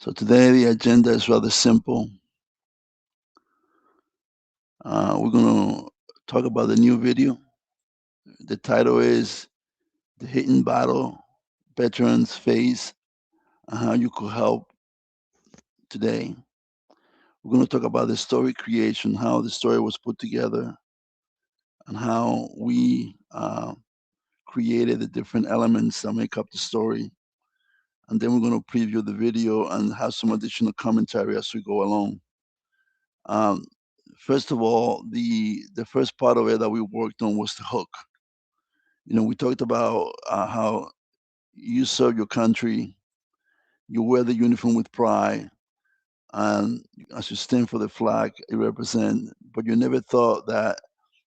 So today the agenda is rather simple. We're going to talk about the new video. The title is The Hidden Battle Veterans Face and How You Could Help Today. We're going to talk about the story creation, how the story was put together, and how we created the different elements that make up the story. And then we're going to preview the video and have some additional commentary as we go along. Um, First of all, the first part of it that we worked on was the hook. We talked about how you serve your country, you wear the uniform with pride, and as you stand for the flag, it represents. But you never thought that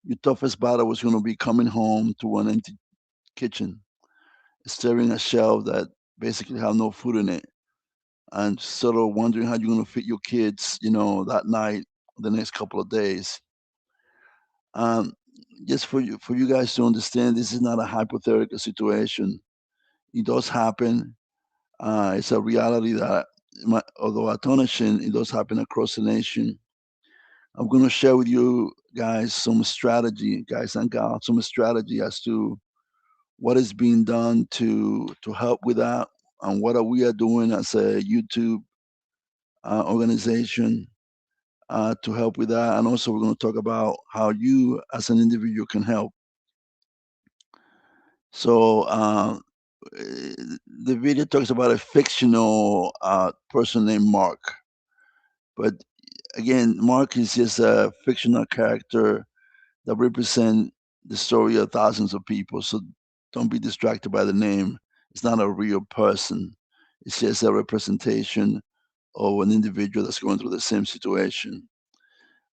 your toughest battle was going to be coming home to an empty kitchen, staring at shelves that basically have no food in it, and sort of wondering how you're going to feed your kids, that night, the next couple of days. Um, just for you guys to understand, this is not a hypothetical situation. It does happen. It's a reality that, although astonishing, it does happen across the nation. I'm going to share with you guys some strategy, guys and gals, some strategy as to what is being done to help with that, and what are we are doing as a YouTube organization to help with that. And also, we're going to talk about how you, as an individual, can help. So, the video talks about a fictional person named Mark. But again, Mark is just a fictional character that represent the story of thousands of people. So don't be distracted by the name. It's not a real person. It's just a representation of an individual that's going through the same situation.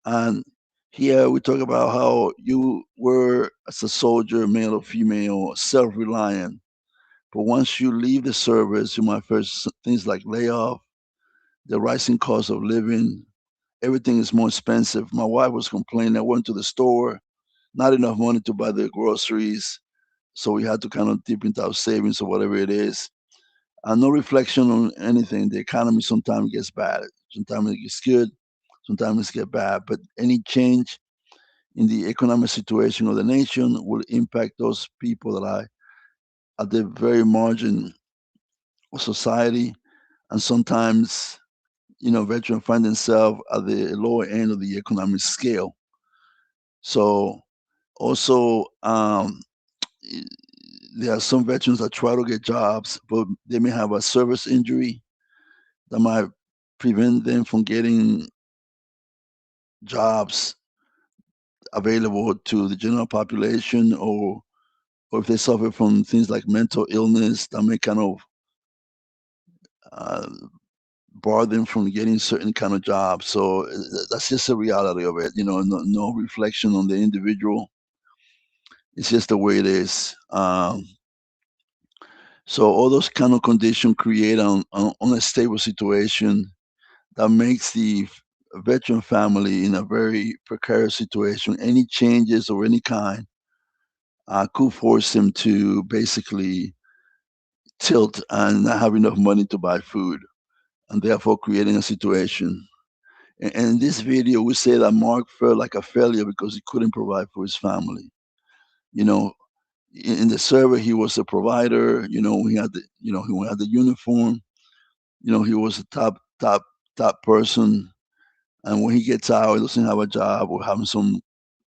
And here we talk about how you were, as a soldier, male or female, self-reliant. But once you leave the service, you might face things like layoff, the rising cost of living. Everything is more expensive. My wife was complaining. I went to the store, not enough money to buy the groceries. So we had to kind of dip into our savings or whatever it is. And no reflection on anything. The economy sometimes gets bad. Sometimes it gets good. Sometimes it gets bad. But any change in the economic situation of the nation will impact those people that are at the very margin of society. And sometimes, veterans find themselves at the lower end of the economic scale. So also, there are some veterans that try to get jobs, but they may have a service injury that might prevent them from getting jobs available to the general population, or if they suffer from things like mental illness that may kind of uh, bar them from getting certain kind of jobs. So that's just the reality of it. No reflection on the individual. It's just the way it is. So all those kind of conditions create an unstable situation that makes the veteran family in a very precarious situation. Any changes of any kind could force them to basically tilt and not have enough money to buy food, and therefore creating a situation. And in this video, we say that Mark felt like a failure because he couldn't provide for his family. You know, in the survey, he was a provider. He had the uniform. He was a top person. And when he gets out, he doesn't have a job or having some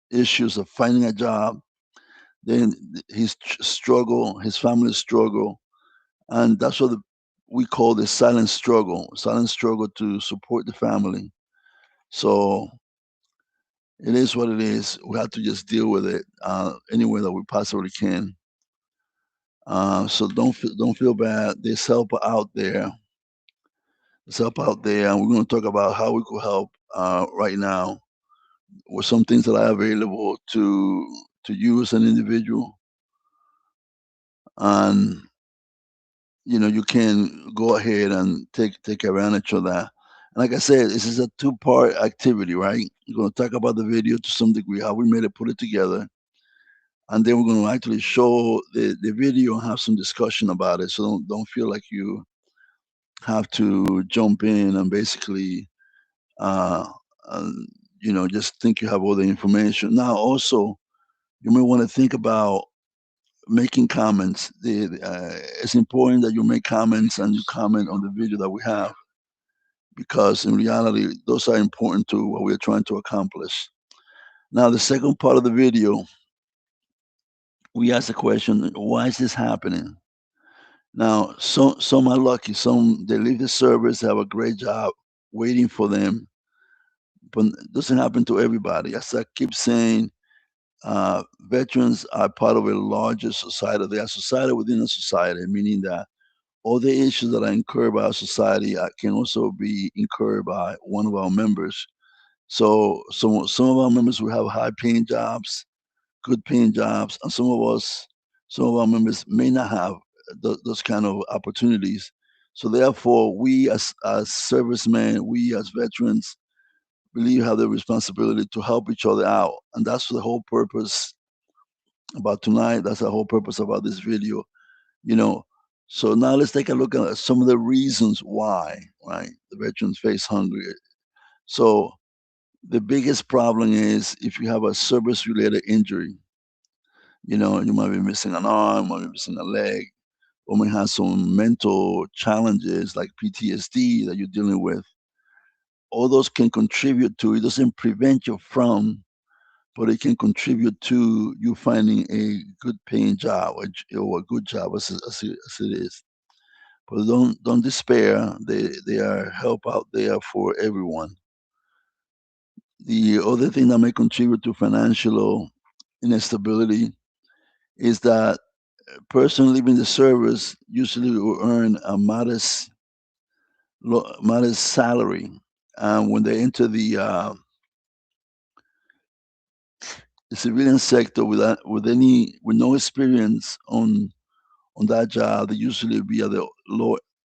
issues of finding a job. Then his struggle, his family struggle, and that's what we call the silent struggle to support the family. So it is what it is. We have to just deal with it any way that we possibly can. So don't feel bad. There's help out there. There's help out there, and we're going to talk about how we could help right now with some things that are available to you as an individual. And you can go ahead and take advantage of that. And like I said, this is a two-part activity, right? We're going to talk about the video to some degree, how we made it, put it together, and then we're going to actually show the video and have some discussion about it. So don't feel like have to jump in and basically, uh, uh, just think you have all the information. Now, also, you may want to think about making comments. It's important that you make comments and you comment on the video that we have, because in reality, those are important to what we're trying to accomplish. Now, the second part of the video, we ask the question, why is this happening? Now, some are lucky. Some, they leave the service, have a great job waiting for them, but it doesn't happen to everybody. As I keep saying, veterans are part of a larger society. They are society within a society, meaning that all the issues that are incurred by our society can also be incurred by one of our members. So some of our members will have high paying jobs, good paying jobs, and some of our members may not have those kind of opportunities. So therefore, we as servicemen, we as veterans, believe have the responsibility to help each other out, and that's the whole purpose about tonight. That's the whole purpose about this video. You know, so now let's take a look at some of the reasons why, right, the veterans face hunger. So the biggest problem is if you have a service-related injury. You might be missing an arm, might be missing a leg, or may have some mental challenges like PTSD that you're dealing with. All those can contribute to, it doesn't prevent you from, but it can contribute to you finding a good paying job, or a good job as it is. But don't despair. They are help out there for everyone. The other thing that may contribute to financial instability is that a person leaving the service usually will earn a modest salary, and when they enter the civilian sector with no experience on that job, they usually be at the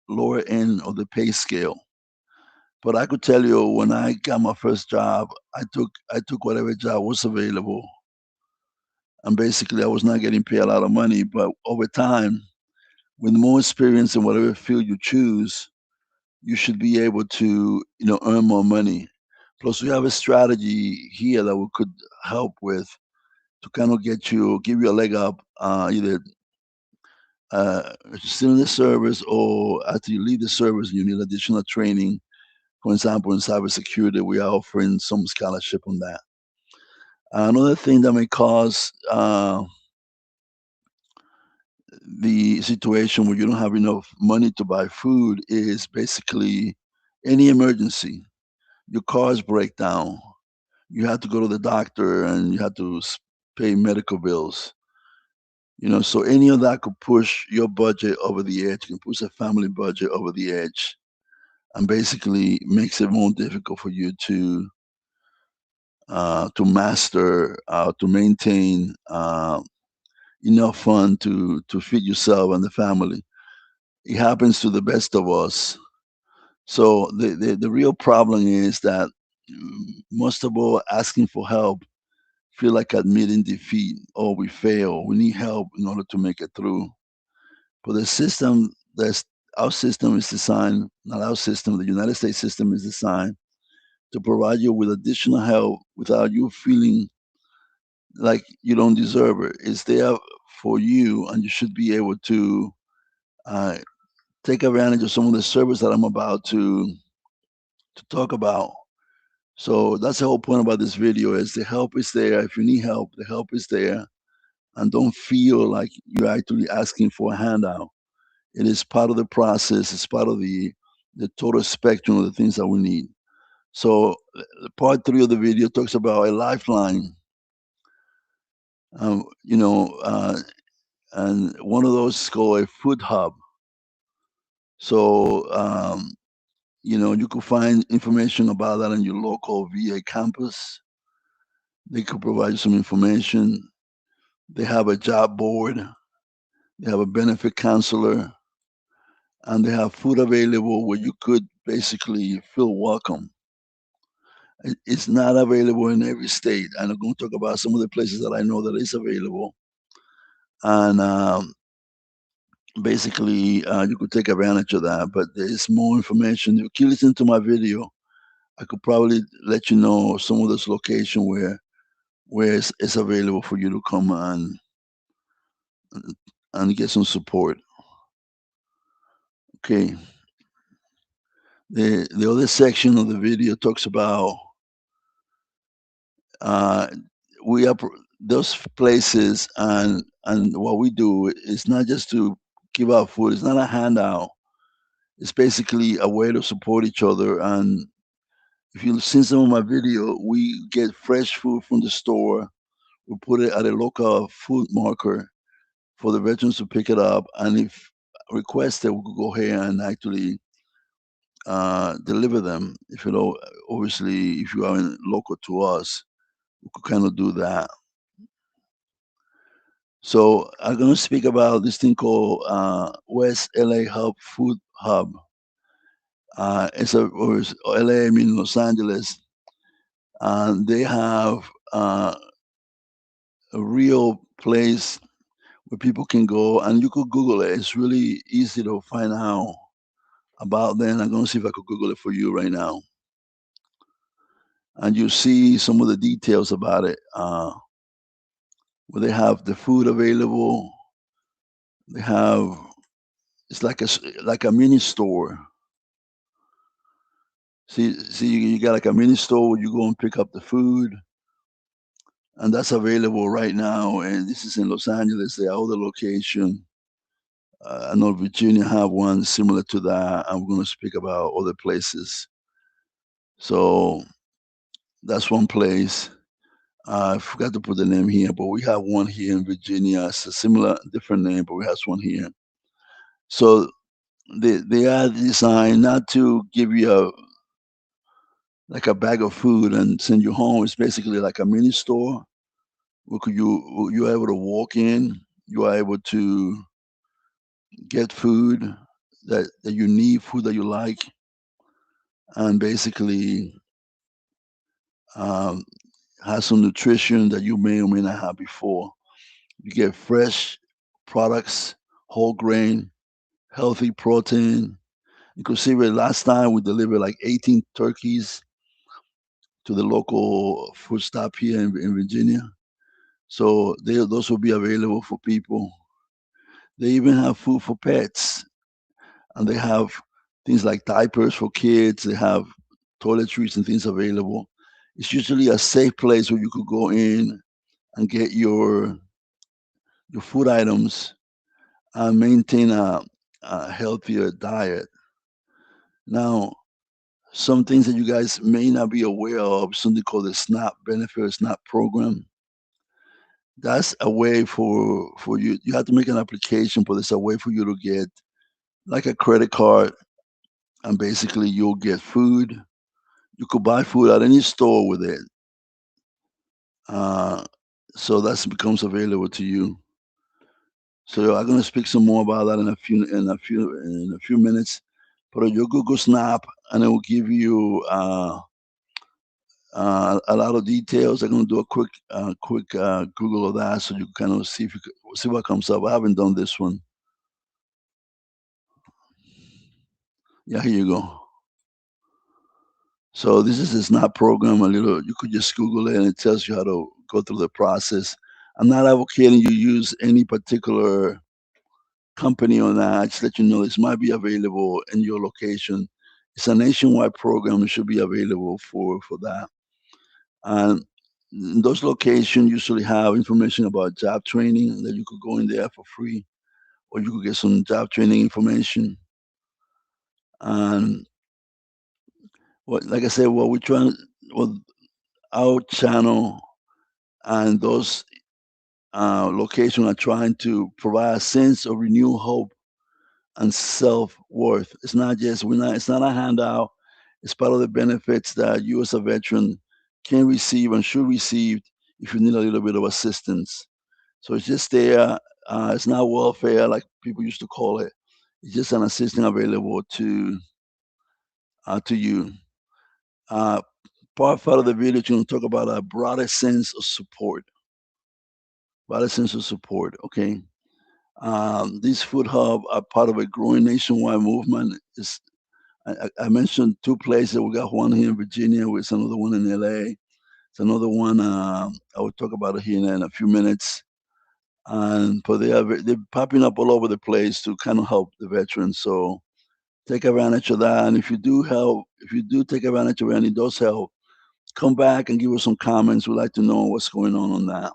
lower end of the pay scale. But I could tell you, when I got my first job, I took whatever job was available, and basically I was not getting paid a lot of money. But over time, with more experience in whatever field you choose, you should be able to earn more money. Plus, we have a strategy here that we could help with to kind of give you a leg up, either still in the service or after you leave the service and you need additional training. For example, in cybersecurity, we are offering some scholarship on that. Another thing that may cause the situation where you don't have enough money to buy food is basically any emergency. Your cars break down. You have to go to the doctor and you have to pay medical bills. So any of that could push your budget over the edge, can push a family budget over the edge, and basically makes it more difficult for you to master, to maintain enough fund to feed yourself and the family. It happens to the best of us. So the real problem is that, most of all, asking for help feel like admitting defeat. Oh, we fail. We need help in order to make it through. But the system that's our system is designed, not our system, the United States system is designed to provide you with additional help without you feeling like you don't deserve it. It's there for you, and you should be able to uh, take advantage of some of the service that I'm about to talk about. So that's the whole point about this video: is the help is there. If you need help, the help is there, and don't feel like you're actually asking for a handout. It is part of the process. It's part of the total spectrum of the things that we need. So part three of the video talks about a lifeline. Um, you know, uh, and one of those is called a food hub. So you could find information about that in your local VA campus. They could provide you some information. They have a job board. They have a benefit counselor, and they have food available where you could basically feel welcome. It's not available in every state, and I'm going to talk about some of the places that I know that is available. And basically you could take advantage of that. But there's more information. If you listen to my video, I could probably let you know some of those locations where it's available for you to come and get some support. Okay. The other section of the video talks about uh, we up those places, and what we do is not just to give out food. It's not a handout. It's basically a way to support each other. And if you've seen some of my video, we get fresh food from the store. We put it at a local food marker for the veterans to pick it up, and if requested, we could go ahead and actually deliver them. If you know, obviously, if you are local to us, we could kind of do that. So I'm going to speak about this thing called West LA Hub Food Hub. It's a or it's LA, I mean Los Angeles, and they have a real place where people can go, and you could Google it. It's really easy to find out about them. I'm going to see if I could Google it for you right now, and you see some of the details about it. Where they have the food available, they have it's like like a mini store. See, you got like a mini store where you go and pick up the food, and that's available right now. And this is in Los Angeles. There are other location. I know Virginia have one similar to that. I'm going to speak about other places. So that's one place. I forgot to put the name here, but we have one here in Virginia. It's a similar, different name, but we have one here. So they are designed not to give you like a bag of food and send you home. It's basically like a mini store where you're able to walk in. You are able to get food that you need, food that you like, and basically um, has some nutrition that you may or may not have before. You get fresh products, whole grain, healthy protein. You could see where last time we delivered like 18 turkeys to the local food stop here in Virginia. So those will be available for people. They even have food for pets, and they have things like diapers for kids. They have toiletries and things available. It's usually a safe place where you could go in and get your food items and maintain a healthier diet. Now, some things that you guys may not be aware of, something called the SNAP benefit, SNAP program. That's a way for you. You have to make an application, but it's a way for you to get like a credit card, and basically you'll get food. You could buy food at any store with it. Uh, so that becomes available to you. So I'm going to speak some more about that in a few minutes. Put your Google Snap, and it will give you a lot of details. I'm going to do a quick Google of that, so you can kind of see if see what comes up. I haven't done this one. Yeah, here you go. So this is a Snap program. A little, you could just Google it, and it tells you how to go through the process. I'm not advocating you use any particular company on that. I just let you know this might be available in your location. It's a nationwide program. It should be available for that. And those locations usually have information about job training that you could go in there for free, or you could get some job training information. And what, like I said, what we're trying, what our channel and those locations are trying to provide a sense of renewed hope and self-worth. It's not just we're not. It's not a handout. It's part of the benefits that you as a veteran can receive and should receive if you need a little bit of assistance. So it's just there. It's not welfare like people used to call it. It's just an assistance available to you. Uh, part of the video, is going to talk about a broader sense of support. Broader sense of support. Okay. These food hub are part of a growing nationwide movement. I mentioned two places. We got one here in Virginia. With another one in LA. It's another one. I will talk about it here in a few minutes. And but they're popping up all over the place to kind of help the veterans. So take advantage of that. And if you do help, if you do take advantage of it and it does help, come back and give us some comments. We'd like to know what's going on that.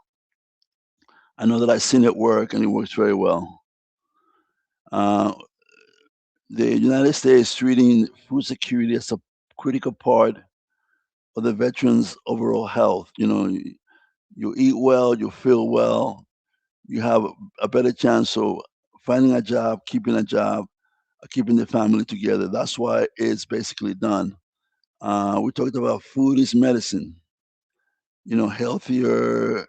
I know that I've seen it work and it works very well. Uh, the United States is treating food security as a critical part of the veterans' overall health. You eat well, you feel well, you have a better chance of finding a job, keeping the family together. That's why it's basically done. We talked about food is medicine. Healthier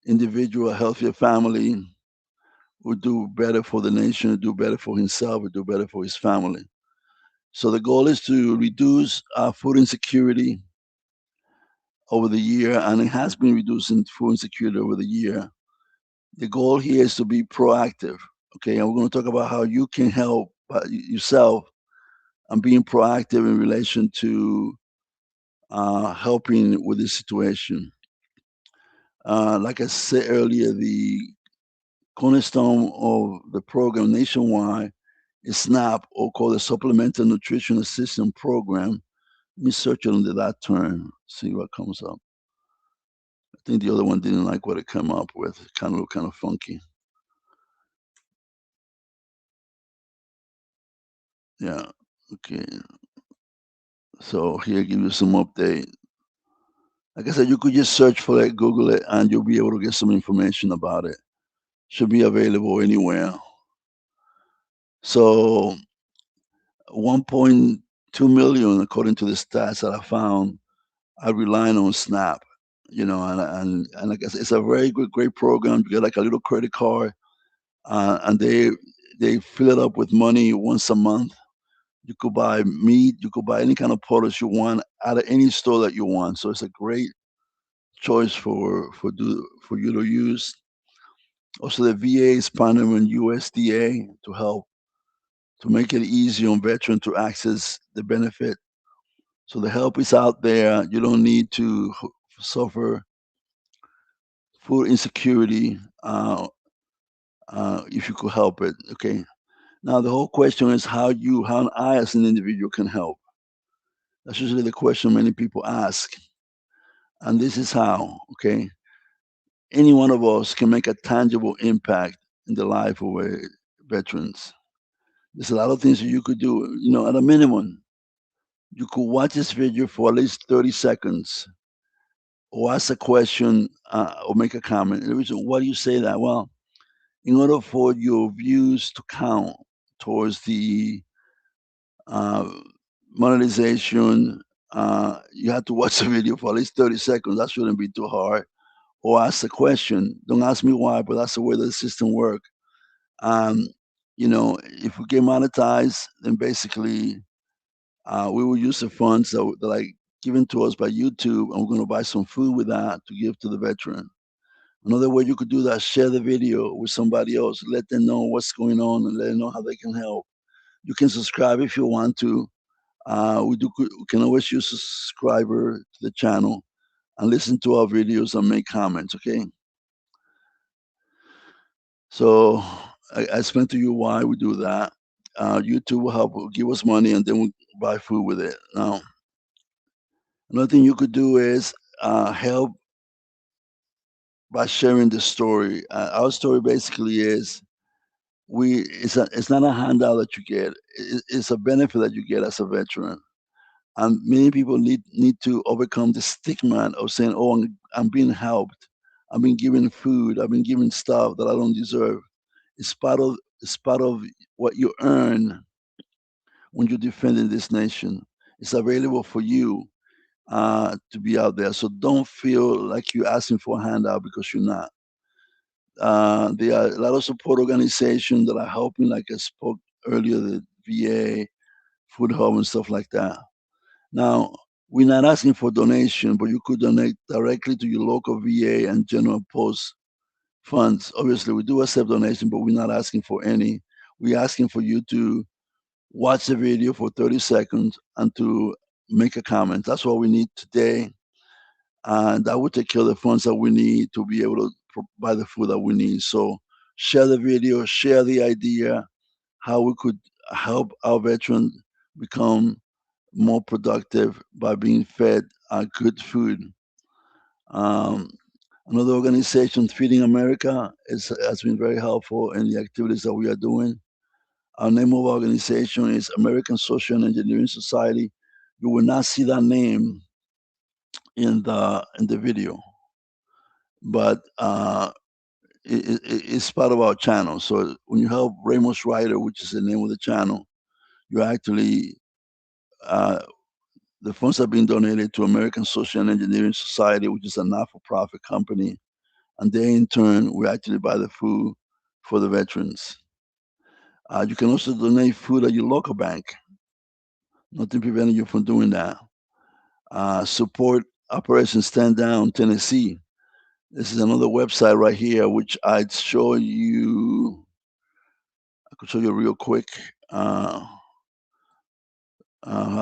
individual, healthier family would do better for the nation, would do better for himself, would do better for his family. So the goal is to reduce food insecurity over the year, and it has been reducing food insecurity over the year. The goal here is to be proactive. Okay, and we're going to talk about how you can help yourself and being proactive in relation to helping with this situation. Like I said earlier, the cornerstone of the program nationwide is SNAP, or called the Supplemental Nutrition Assistance Program. Let me search it under that term, see what comes up. I think the other one didn't like what it came up with. It kind of looked kind of funky. Yeah. Okay. So here, give you some update. Like I said, you could just search for it, Google it, and you'll be able to get some information about it. Should be available anywhere. So 1.2 million, according to the stats that I found, are relying on SNAP. And like I said, it's a very good, great program. You get like a little credit card, and they fill it up with money once a month. You could buy meat, you could buy any kind of produce you want out of any store that you want. So it's a great choice for you to use. Also, the VA is partnering with USDA to help to make it easy on veterans to access the benefit. So the help is out there. You don't need to suffer food insecurity if you could help it. Okay. Now the whole question is how I as an individual can help. That's usually the question many people ask, and this is how. Okay, any one of us can make a tangible impact in the life of veterans. There's a lot of things that you could do. At a minimum, you could watch this video for at least 30 seconds or ask a question or make a comment. The reason why do you say that? Well, in order for your views to count towards the uh, monetization, you have to watch the video for at least 30 seconds. That shouldn't be too hard. Or ask a question. Don't ask me why, but that's the way the system works. Um, if we get monetized, then basically we will use the funds that are given to us by YouTube, and we're going to buy some food with that to give to the veteran. Another way you could do that: share the video with somebody else, let them know what's going on, and let them know how they can help. You can subscribe if you want to. We can always use a subscriber to the channel and listen to our videos and make comments. Okay. So I explained to you why we do that. YouTube will give us money, and then we buy food with it. Now, another thing you could do is help by sharing the story. Our story basically is it's not a handout that you get. It's a benefit that you get as a veteran. And many people need to overcome the stigma of saying, "Oh, I'm being helped. I'm being given food. I've been given stuff that I don't deserve." It's part of what you earn when you're defending this nation. It's available for you to be out there. So don't feel like you're asking for a handout, because you're not. There are a lot of support organizations that are helping, like I spoke earlier, the VA, Food Hub, and stuff like that. Now, we're not asking for donation, but you could donate directly to your local VA and General Post funds. Obviously, we do accept donation, but we're not asking for any. We're asking for you to watch the video for 30 seconds and to make a comment. That's what we need today. And that will take care of the funds that we need to be able to buy the food that we need. So share the video, share the idea, how we could help our veterans become more productive by being fed good food. Um, Another organization, Feeding America, has been very helpful in the activities that we are doing. Our name of our organization is American Social and Engineering Society. You will not see that name in the video, but it's part of our channel. So when you help Ramos Ryder, which is the name of the channel, you actually uh, the funds are being donated to American Social and Engineering Society, which is a not-for-profit company, and they in turn will actually buy the food for the veterans. You can also donate food at your local bank. Nothing preventing you from doing that. Support Operation Stand Down Tennessee. This is another website right here, which I'd show you. I could show you real quick how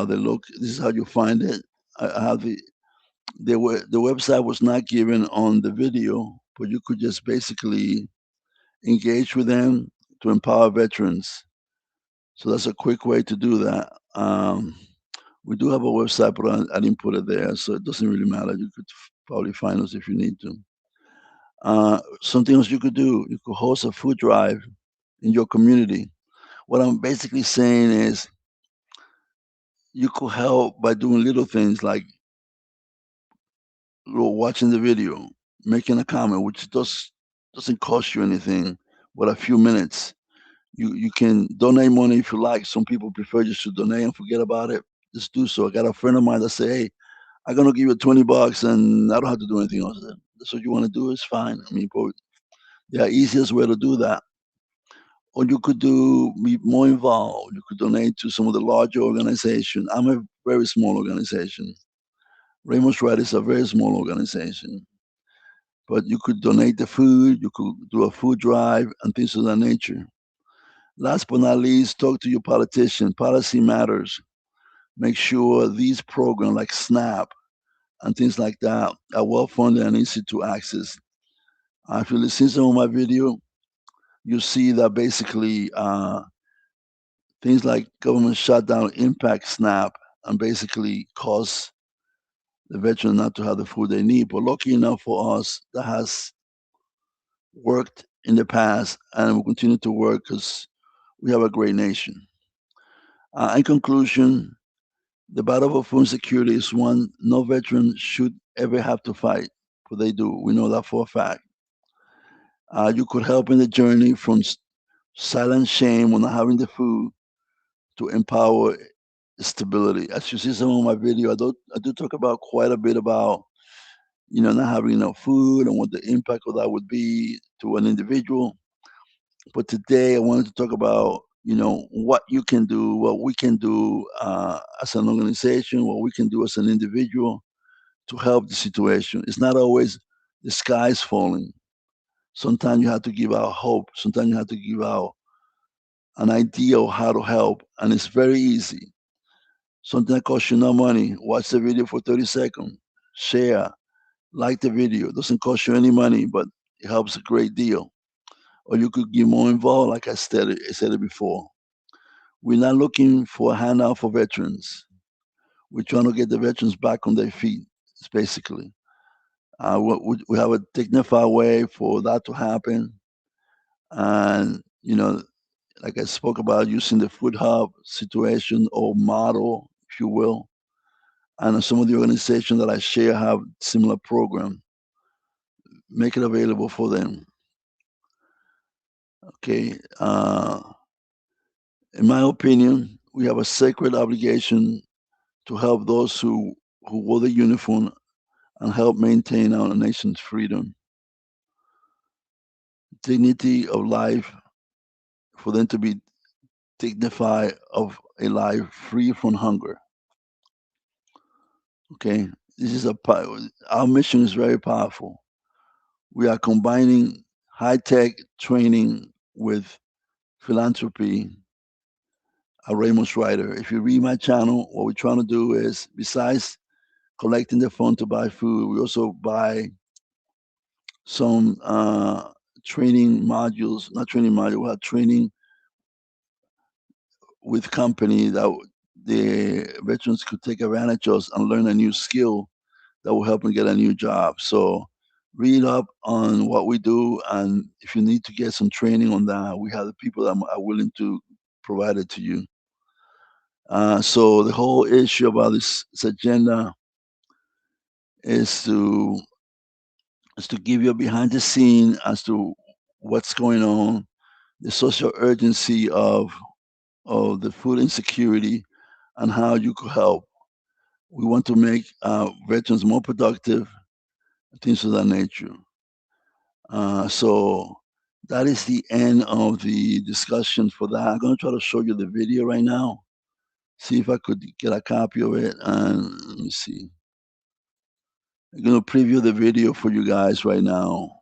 they look. This is how you find it. I have the website was not given on the video, but you could just basically engage with them to empower veterans. So that's a quick way to do that. We do have a website, but I didn't put it there, so it doesn't really matter. You could probably find us if you need to. Something else you could do, you could host a food drive in your community. What I'm basically saying is you could help by doing little things like watching the video, making a comment, which doesn't cost you anything, but a few minutes. You can donate money if you like. Some people prefer just to donate and forget about it. Just do so. I got a friend of mine that say, "Hey, I'm gonna give you $20 and I don't have to do anything else." That's what you want to do. It's fine. I mean, but the easiest way to do that. Or you could be more involved. You could donate to some of the larger organizations. I'm a very small organization. Ramos Red is a very small organization. But you could donate the food, you could do a food drive and things of that nature. Last but not least, talk to your politician. Policy matters. Make sure these programs like SNAP and things like that are well funded and easy to access. If you listen to some of my video, you see that basically things like government shutdown impact SNAP and basically cause the veteran not to have the food they need. But lucky enough for us, that has worked in the past and will continue to work because we have a great nation. In conclusion, the battle for food security is one no veteran should ever have to fight, but they do. We know that for a fact. You could help in the journey from silent shame on not having the food to empower stability. As you see some of my video, I do talk about quite a bit about not having enough food and what the impact of that would be to an individual. But today I wanted to talk about what you can do, what we can do as an organization, what we can do as an individual to help the situation. It's not always the sky's falling. Sometimes you have to give out hope. Sometimes you have to give out an idea of how to help, and it's very easy. Something that costs you no money. Watch the video for 30 seconds. Share, like the video. It doesn't cost you any money, but it helps a great deal. Or you could get more involved, like I said it before. We're not looking for a handout for veterans. We're trying to get the veterans back on their feet, basically. We have a dignified way for that to happen. And, like I spoke about, using the food hub situation or model, if you will. And some of the organizations that I share have similar program. Make it available for them. Okay. In my opinion, we have a sacred obligation to help those who wore the uniform and help maintain our nation's freedom, dignity of life, for them to be dignified of a life free from hunger. Okay, our mission is very powerful. We are combining high-tech training with philanthropy at Ramos Ryder. If you read my channel, what we're trying to do is, besides collecting the fund to buy food, we also buy some training modules, not training module, we have training with company that the veterans could take advantage of and learn a new skill that will help them get a new job. So read up on what we do, and if you need to get some training on that, we have the people that are willing to provide it to you. So the whole issue about this agenda is to give you a behind the scene as to what's going on, the social urgency of the food insecurity, and how you could help. We want to make veterans more productive, things of that nature. So that is the end of the discussion for that. I'm going to try to show you the video right now. See if I could get a copy of it. And let me see. I'm going to preview the video for you guys right now.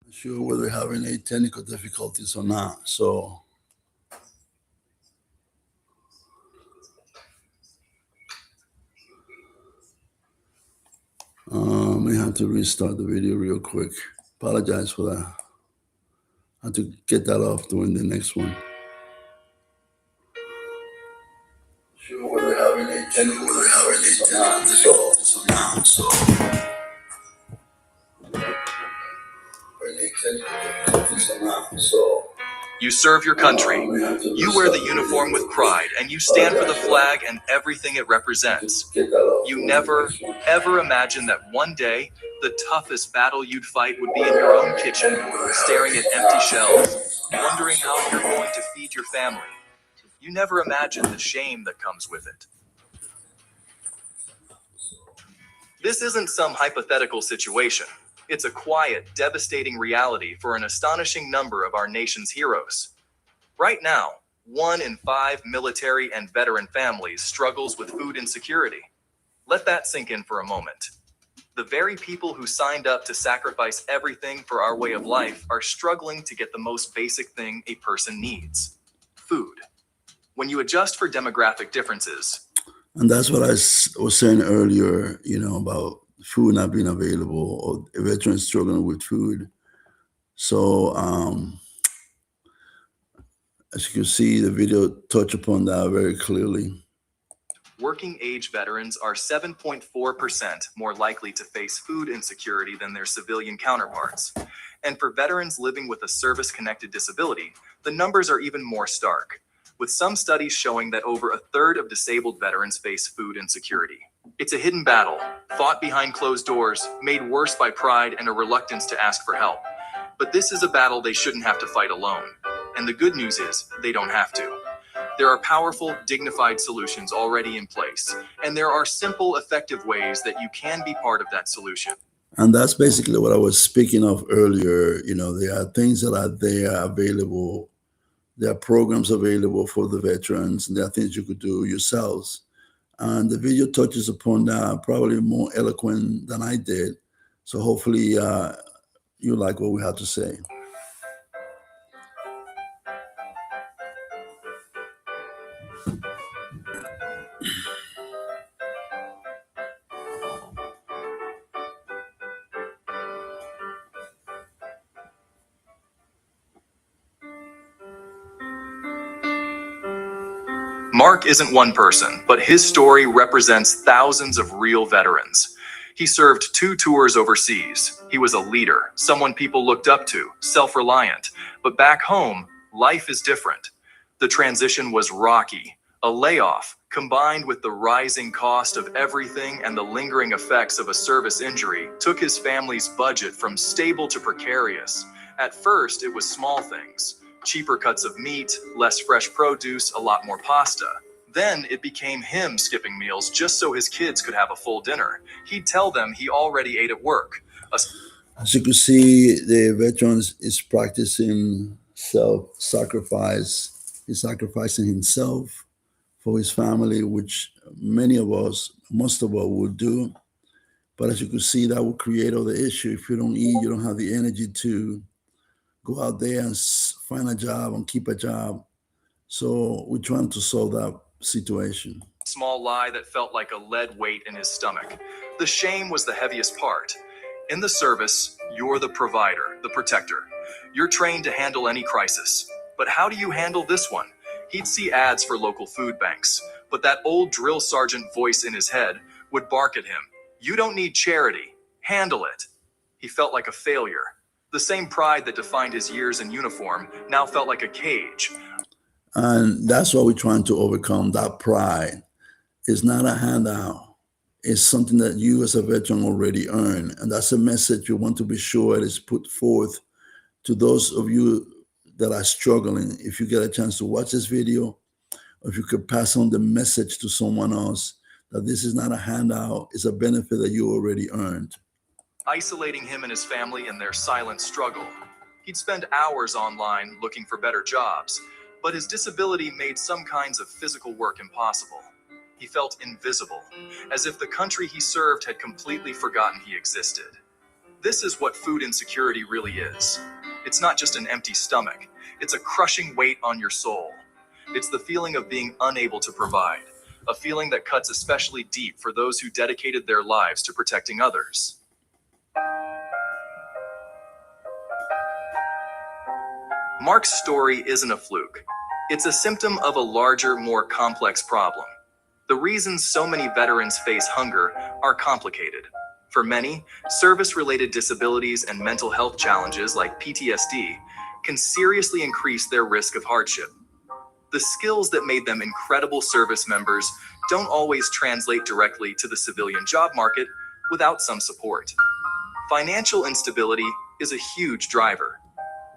Not sure whether we're having any technical difficulties or not. So I have to restart the video real quick. Apologize for that. I have to get that off during the next one. Sure, we're having a You serve your country. You wear the uniform with pride, and you stand for the flag and everything it represents. You never, ever imagine that one day, the toughest battle you'd fight would be in your own kitchen, staring at empty shelves, wondering how you're going to feed your family. You never imagine the shame that comes with it. This isn't some hypothetical situation. It's a quiet, devastating reality for an astonishing number of our nation's heroes. Right now, 1 in 5 military and veteran families struggles with food insecurity. Let that sink in for a moment. The very people who signed up to sacrifice everything for our way of life are struggling to get the most basic thing a person needs: food. When you adjust for demographic differences, and that's what I was saying earlier, about food not being available or veterans struggling with food. So, as you can see, the video touched upon that very clearly. Working age veterans are 7.4% more likely to face food insecurity than their civilian counterparts. And for veterans living with a service-connected disability, the numbers are even more stark, with some studies showing that over a third of disabled veterans face food insecurity. It's a hidden battle, fought behind closed doors, made worse by pride and a reluctance to ask for help. But this is a battle they shouldn't have to fight alone. And the good news is, they don't have to. There are powerful, dignified solutions already in place, and there are simple, effective ways that you can be part of that solution. And that's basically what I was speaking of earlier. There are things that are there available. There are programs available for the veterans, and there are things you could do yourselves. And the video touches upon that probably more eloquent than I did. So hopefully you like what we have to say. Mark isn't one person, but his story represents thousands of real veterans. He served 2 tours overseas. He was a leader, someone people looked up to, self-reliant. But back home, life is different. The transition was rocky. A layoff, combined with the rising cost of everything and the lingering effects of a service injury, took his family's budget from stable to precarious. At first, it was small things. Cheaper cuts of meat, less fresh produce, a lot more pasta. Then it became him skipping meals just so his kids could have a full dinner. He'd tell them he already ate at work. As you can see, the veterans is practicing self-sacrifice. He's sacrificing himself for his family, which many of us, most of us would do. But as you can see, that will create other issue. If you don't eat, you don't have the energy to go out there and find a job and keep a job. So we're trying to solve that situation. Small lie that felt like a lead weight in his stomach. The shame was the heaviest part. In the service, you're the provider, the protector. You're trained to handle any crisis. But how do you handle this one? He'd see ads for local food banks, but that old drill sergeant voice in his head would bark at him. You don't need charity. Handle it. He felt like a failure. The same pride that defined his years in uniform now felt like a cage. And that's what we're trying to overcome, that pride. It's not a handout. It's something that you as a veteran already earn. And that's a message we want to be sure it is put forth to those of you that are struggling. If you get a chance to watch this video, or if you could pass on the message to someone else, that this is not a handout, it's a benefit that you already earned. Isolating him and his family in their silent struggle. He'd spend hours online looking for better jobs, but his disability made some kinds of physical work impossible. He felt invisible, as if the country he served had completely forgotten he existed. This is what food insecurity really is. It's not just an empty stomach. It's a crushing weight on your soul. It's the feeling of being unable to provide, a feeling that cuts especially deep for those who dedicated their lives to protecting others. Mark's story isn't a fluke. It's a symptom of a larger, more complex problem. The reasons so many veterans face hunger are complicated. For many, service-related disabilities and mental health challenges like PTSD can seriously increase their risk of hardship. The skills that made them incredible service members don't always translate directly to the civilian job market without some support. Financial instability is a huge driver.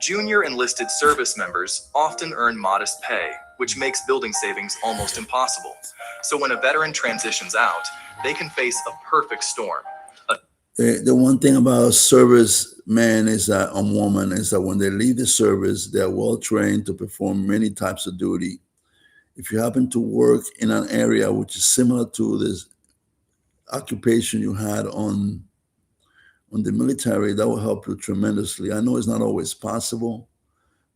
Junior enlisted service members often earn modest pay, which makes building savings almost impossible. So when a veteran transitions out, they can face a perfect storm. The one thing about servicemen is that, and women, is that when they leave the service, they're well trained to perform many types of duty. If you happen to work in an area which is similar to this occupation you had on the military, that will help you tremendously. I know it's not always possible,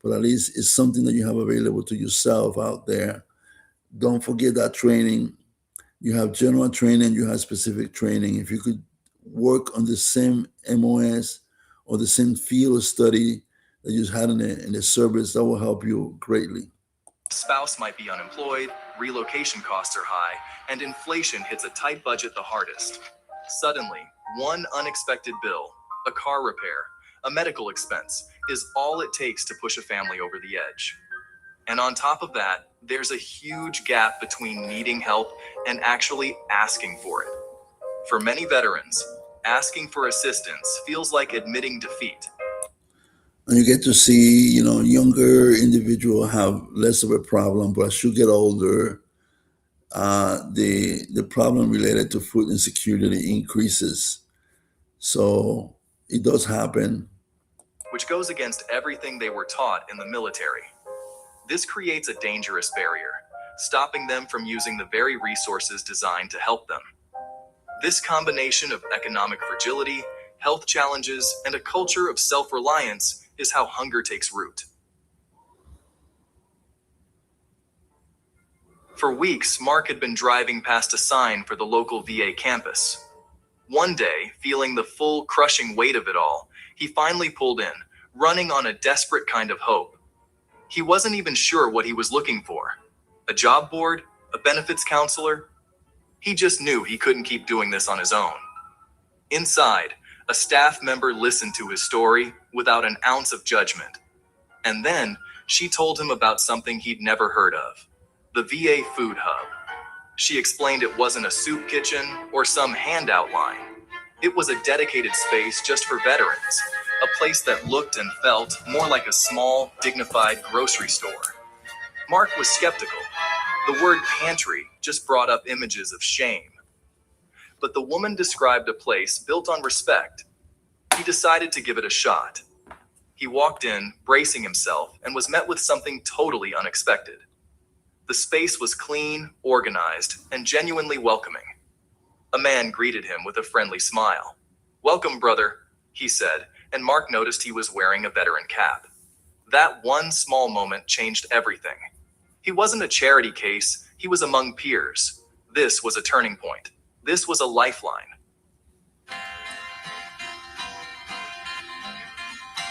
but at least it's something that you have available to yourself out there. Don't forget that training. You have general training, you have specific training. If you could work on the same MOS or the same field of study that you had in the service, that will help you greatly. Spouse might be unemployed, relocation costs are high, and inflation hits a tight budget the hardest. Suddenly, one unexpected bill, a car repair, a medical expense, is all it takes to push a family over the edge. And on top of that, there's a huge gap between needing help and actually asking for it. For many veterans, asking for assistance feels like admitting defeat. And you get to see, younger individuals have less of a problem, but as you get older, the problem related to food insecurity increases. So it does happen. Which goes against everything they were taught in the military. This creates a dangerous barrier, stopping them from using the very resources designed to help them. This combination of economic fragility, health challenges, and a culture of self-reliance is how hunger takes root. For weeks, Mark had been driving past a sign for the local VA campus. One day, feeling the full, crushing weight of it all, he finally pulled in, running on a desperate kind of hope. He wasn't even sure what he was looking for. A job board? A benefits counselor? He just knew he couldn't keep doing this on his own. Inside, a staff member listened to his story without an ounce of judgment. And then, she told him about something he'd never heard of. The VA Food Hub. She explained it wasn't a soup kitchen or some handout line. It was a dedicated space just for veterans, a place that looked and felt more like a small, dignified grocery store. Mark was skeptical. The word pantry just brought up images of shame. But the woman described a place built on respect. He decided to give it a shot. He walked in, bracing himself, and was met with something totally unexpected. The space was clean, organized, and genuinely welcoming. A man greeted him with a friendly smile. "Welcome, brother," he said, and Mark noticed he was wearing a veteran cap. That one small moment changed everything. He wasn't a charity case, he was among peers. This was a turning point. This was a lifeline.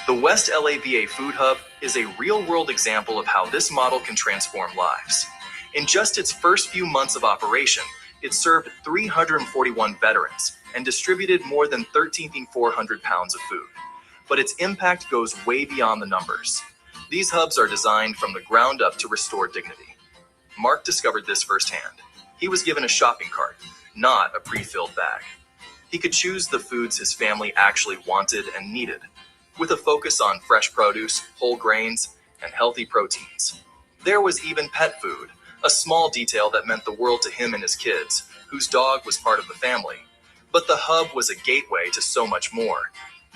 The West LA VA Food Hub is a real-world example of how this model can transform lives. In just its first few months of operation, it served 341 veterans and distributed more than 13,400 pounds of food. But its impact goes way beyond the numbers. These hubs are designed from the ground up to restore dignity. Mark discovered this firsthand. He was given a shopping cart, not a pre-filled bag. He could choose the foods his family actually wanted and needed, with a focus on fresh produce, whole grains, and healthy proteins. There was even pet food, a small detail that meant the world to him and his kids, whose dog was part of the family. But the hub was a gateway to so much more.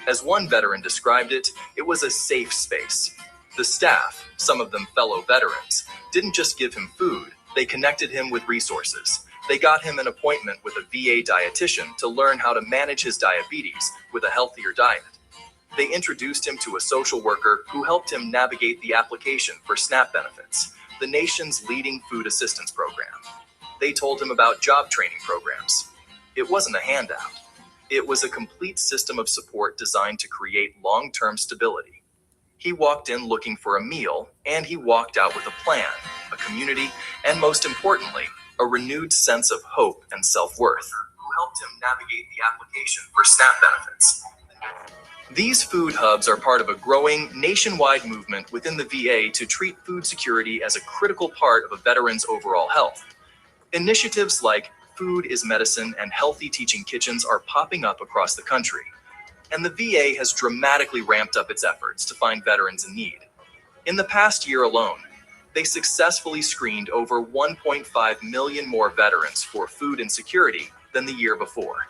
As one veteran described it, it was a safe space. The staff, some of them fellow veterans, didn't just give him food, they connected him with resources. They got him an appointment with a VA dietitian to learn how to manage his diabetes with a healthier diet. They introduced him to a social worker who helped him navigate the application for SNAP benefits, the nation's leading food assistance program. They told him about job training programs. It wasn't a handout. It was a complete system of support designed to create long-term stability. He walked in looking for a meal, and he walked out with a plan, a community, and most importantly, a renewed sense of hope and self-worth, who helped him navigate the application for SNAP benefits. These food hubs are part of a growing nationwide movement within the VA to treat food security as a critical part of a veteran's overall health. Initiatives like Food is Medicine and Healthy Teaching Kitchens are popping up across the country, and the VA has dramatically ramped up its efforts to find veterans in need. In the past year alone, they successfully screened over 1.5 million more veterans for food insecurity than the year before.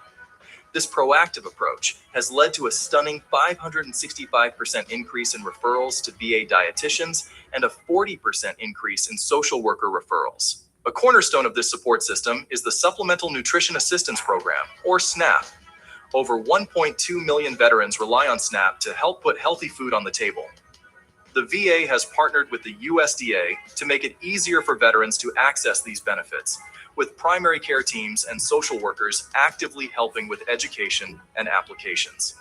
This proactive approach has led to a stunning 565% increase in referrals to VA dietitians and a 40% increase in social worker referrals. A cornerstone of this support system is the Supplemental Nutrition Assistance Program, or SNAP. Over 1.2 million veterans rely on SNAP to help put healthy food on the table. The VA has partnered with the USDA to make it easier for veterans to access these benefits, with primary care teams and social workers actively helping with education and applications.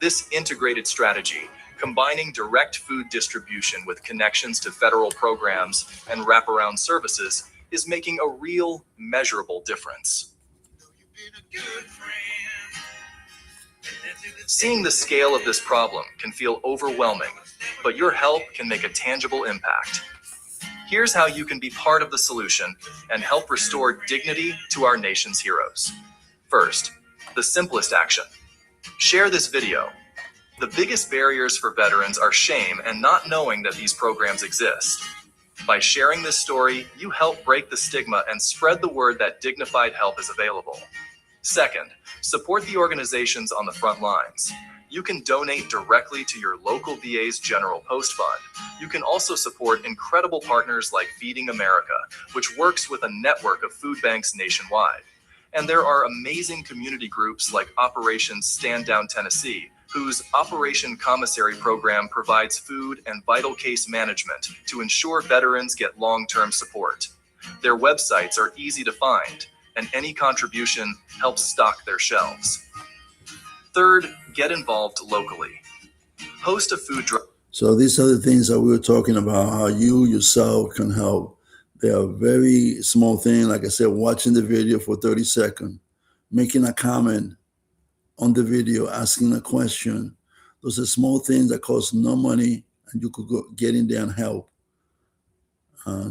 This integrated strategy, combining direct food distribution with connections to federal programs and wraparound services, is making a real, measurable difference. Seeing the scale of this problem can feel overwhelming, but your help can make a tangible impact. Here's how you can be part of the solution and help restore dignity to our nation's heroes. First, the simplest action. Share this video. The biggest barriers for veterans are shame and not knowing that these programs exist. By sharing this story, you help break the stigma and spread the word that dignified help is available. Second, support the organizations on the front lines. You can donate directly to your local VA's General Post Fund. You can also support incredible partners like Feeding America, which works with a network of food banks nationwide. And there are amazing community groups like Operation Stand Down Tennessee, whose Operation Commissary program provides food and vital case management to ensure veterans get long-term support. Their websites are easy to find, and any contribution helps stock their shelves. Third, get involved locally. Host a food drive. So these are the things that we were talking about, how you yourself can help. They are very small things. Like I said, watching the video for 30 seconds, making a comment on the video, asking a question. Those are small things that cost no money, and you could go get in there and help.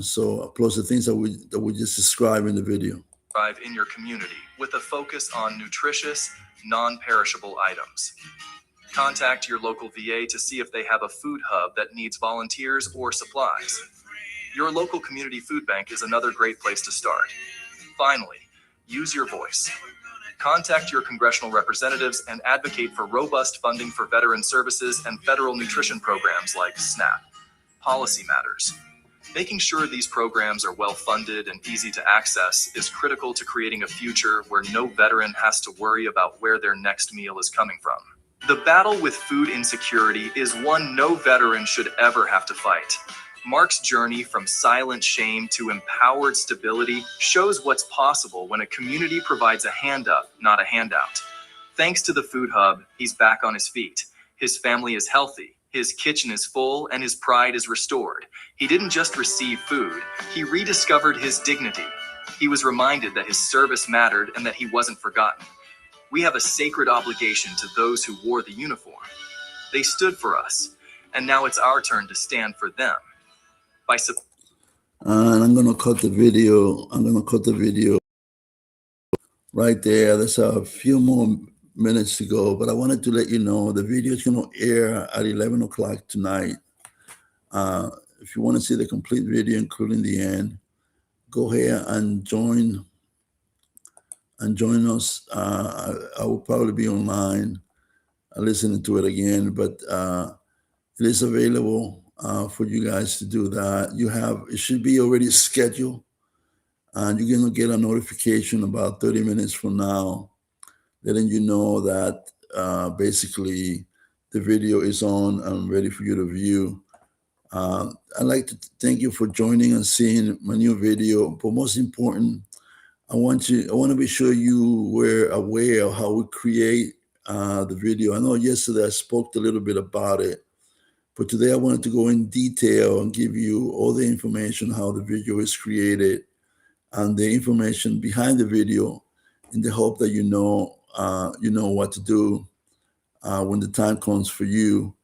So plus the things that we just described in the video. In your community with a focus on nutritious, non-perishable items. Contact your local VA to see if they have a food hub that needs volunteers or supplies. Your local community food bank is another great place to start. Finally, use your voice. Contact your congressional representatives and advocate for robust funding for veteran services and federal nutrition programs like SNAP. Policy matters. Making sure these programs are well funded and easy to access is critical to creating a future where no veteran has to worry about where their next meal is coming from. The battle with food insecurity is one no veteran should ever have to fight. Mark's journey from silent shame to empowered stability shows what's possible when a community provides a hand up, not a handout. Thanks to the Food Hub, he's back on his feet. His family is healthy. His kitchen is full and his pride is restored. He didn't just receive food, he rediscovered his dignity. He was reminded that his service mattered and that he wasn't forgotten. We have a sacred obligation to those who wore the uniform. They stood for us, and now it's our turn to stand for them. And I'm gonna cut the video. Right there. There's a few more minutes to go, but I wanted to let you know the video is going to air at 11 o'clock tonight. If you want to see the complete video, including the end, go ahead and join us. I will probably be online listening to it again, but it is available for you guys to do that. It should be already scheduled, and you're going to get a notification about 30 minutes from now, letting you know that basically the video is on and ready for you to view. I'd like to thank you for joining and seeing my new video, but most important, I want to be sure you were aware of how we create the video. I know yesterday I spoke a little bit about it, but today I wanted to go in detail and give you all the information how the video is created and the information behind the video, in the hope that you know what to do when the time comes for you.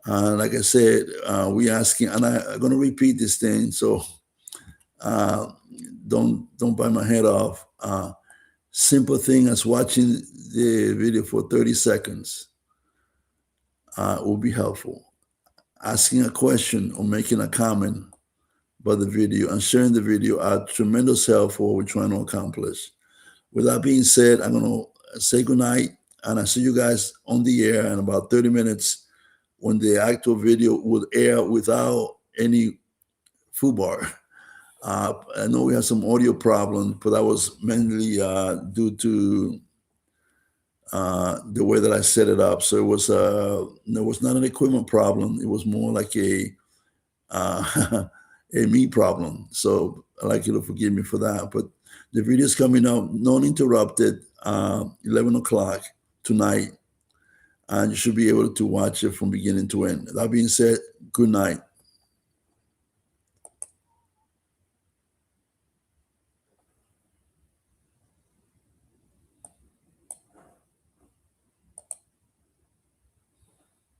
Like I said, we asking, and I'm going to repeat this thing, so don't bite my head off. Simple thing as watching the video for 30 seconds will be helpful. Asking a question or making a comment about the video and sharing the video are tremendous help for what we're trying to accomplish. With that being said, I'm going to say goodnight, and I'll see you guys on the air in about 30 minutes when the actual video will air without any foobar. I know we had some audio problems, but that was mainly due to the way that I set it up. So it was not an equipment problem. It was more like a me problem. So I'd like you to forgive me for that. But the video is coming out non-interrupted, 11 o'clock tonight, and you should be able to watch it from beginning to end. That being said, good night.